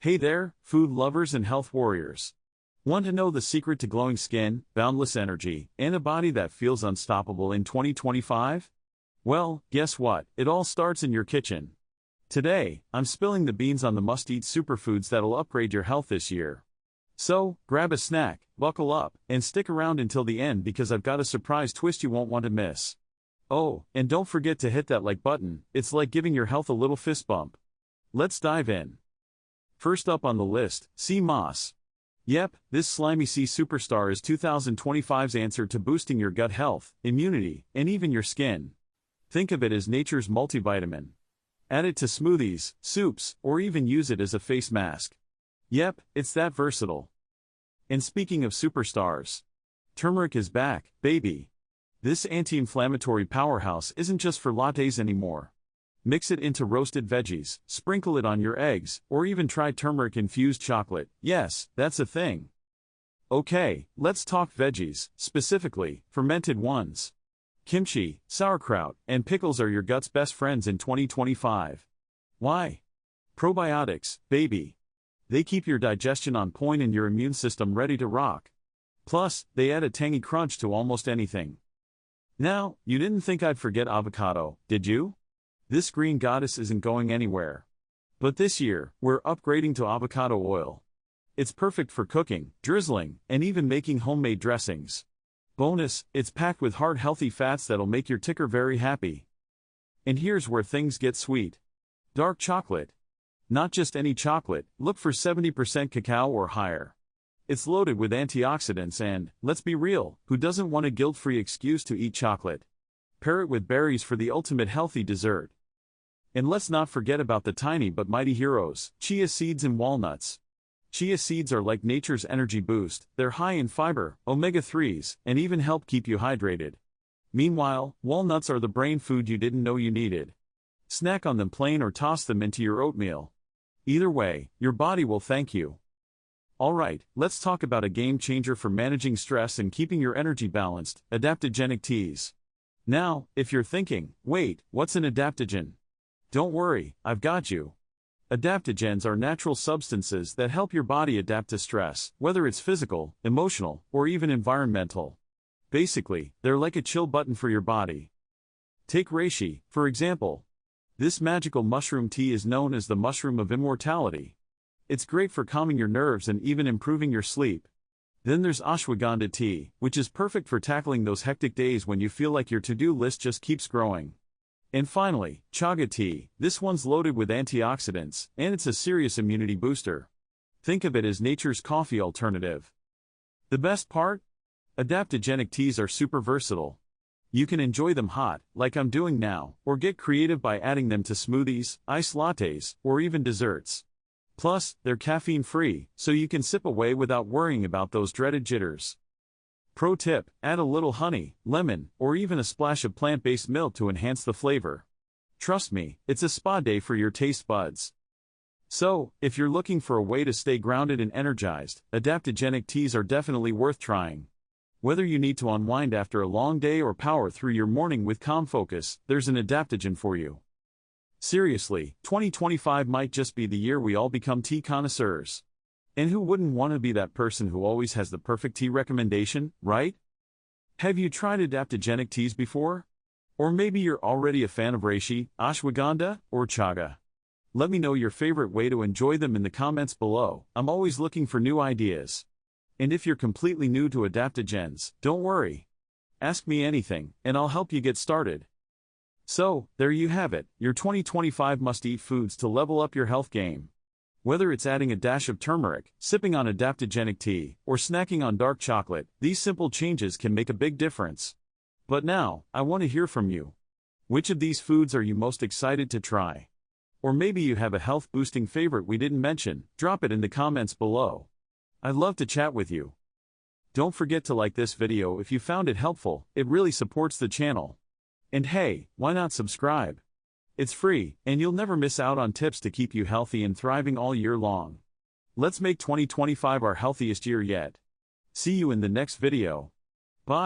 Hey there, food lovers and health warriors. Want to know the secret to glowing skin, boundless energy, and a body that feels unstoppable in 2025? Well, guess what? It all starts in your kitchen. Today, I'm spilling the beans on the must-eat superfoods that'll upgrade your health this year. So, grab a snack, buckle up, and stick around until the end because I've got a surprise twist you won't want to miss. Oh, and don't forget to hit that like button, it's like giving your health a little fist bump. Let's dive in. First up on the list, sea moss. Yep, this slimy sea superstar is 2025's answer to boosting your gut health, immunity, and even your skin. Think of it as nature's multivitamin. Add it to smoothies, soups, or even use it as a face mask. Yep, it's that versatile. And speaking of superstars, turmeric is back, baby. This anti-inflammatory powerhouse isn't just for lattes anymore. Mix it into roasted veggies, sprinkle it on your eggs, or even try turmeric-infused chocolate. Yes, that's a thing. Okay, let's talk veggies, specifically, fermented ones. Kimchi, sauerkraut, and pickles are your gut's best friends in 2025. Why? Probiotics, baby. They keep your digestion on point and your immune system ready to rock. Plus, they add a tangy crunch to almost anything. Now, you didn't think I'd forget avocado, did you? This green goddess isn't going anywhere. But this year, we're upgrading to avocado oil. It's perfect for cooking, drizzling, and even making homemade dressings. Bonus, it's packed with heart-healthy fats that'll make your ticker very happy. And here's where things get sweet. Dark chocolate. Not just any chocolate, look for 70% cacao or higher. It's loaded with antioxidants and, let's be real, who doesn't want a guilt-free excuse to eat chocolate? Pair it with berries for the ultimate healthy dessert. And let's not forget about the tiny but mighty heroes, chia seeds and walnuts. Chia seeds are like nature's energy boost, they're high in fiber, omega-3s, and even help keep you hydrated. Meanwhile, walnuts are the brain food you didn't know you needed. Snack on them plain or toss them into your oatmeal. Either way, your body will thank you. Alright, let's talk about a game changer for managing stress and keeping your energy balanced, adaptogenic teas. Now, if you're thinking, wait, what's an adaptogen? Don't worry, I've got you. Adaptogens are natural substances that help your body adapt to stress, whether it's physical, emotional, or even environmental. Basically, they're like a chill button for your body. Take reishi, for example. This magical mushroom tea is known as the mushroom of immortality. It's great for calming your nerves and even improving your sleep. Then there's ashwagandha tea, which is perfect for tackling those hectic days when you feel like your to-do list just keeps growing. And finally, chaga tea. This one's loaded with antioxidants, and it's a serious immunity booster. Think of it as nature's coffee alternative. The best part? Adaptogenic teas are super versatile. You can enjoy them hot, like I'm doing now, or get creative by adding them to smoothies, iced lattes, or even desserts. Plus, they're caffeine-free, so you can sip away without worrying about those dreaded jitters. Pro tip, add a little honey, lemon, or even a splash of plant-based milk to enhance the flavor. Trust me, it's a spa day for your taste buds. So, if you're looking for a way to stay grounded and energized, adaptogenic teas are definitely worth trying. Whether you need to unwind after a long day or power through your morning with calm focus, there's an adaptogen for you. Seriously, 2025 might just be the year we all become tea connoisseurs. And who wouldn't want to be that person who always has the perfect tea recommendation, right? Have you tried adaptogenic teas before? Or maybe you're already a fan of reishi, ashwagandha, or chaga. Let me know your favorite way to enjoy them in the comments below. I'm always looking for new ideas. And if you're completely new to adaptogens, don't worry. Ask me anything, and I'll help you get started. So, there you have it, your 2025 must-eat foods to level up your health game. Whether it's adding a dash of turmeric, sipping on adaptogenic tea, or snacking on dark chocolate, these simple changes can make a big difference. But now, I want to hear from you. Which of these foods are you most excited to try? Or maybe you have a health-boosting favorite we didn't mention, drop it in the comments below. I'd love to chat with you. Don't forget to like this video if you found it helpful, it really supports the channel. And hey, why not subscribe? It's free, and you'll never miss out on tips to keep you healthy and thriving all year long. Let's make 2025 our healthiest year yet. See you in the next video.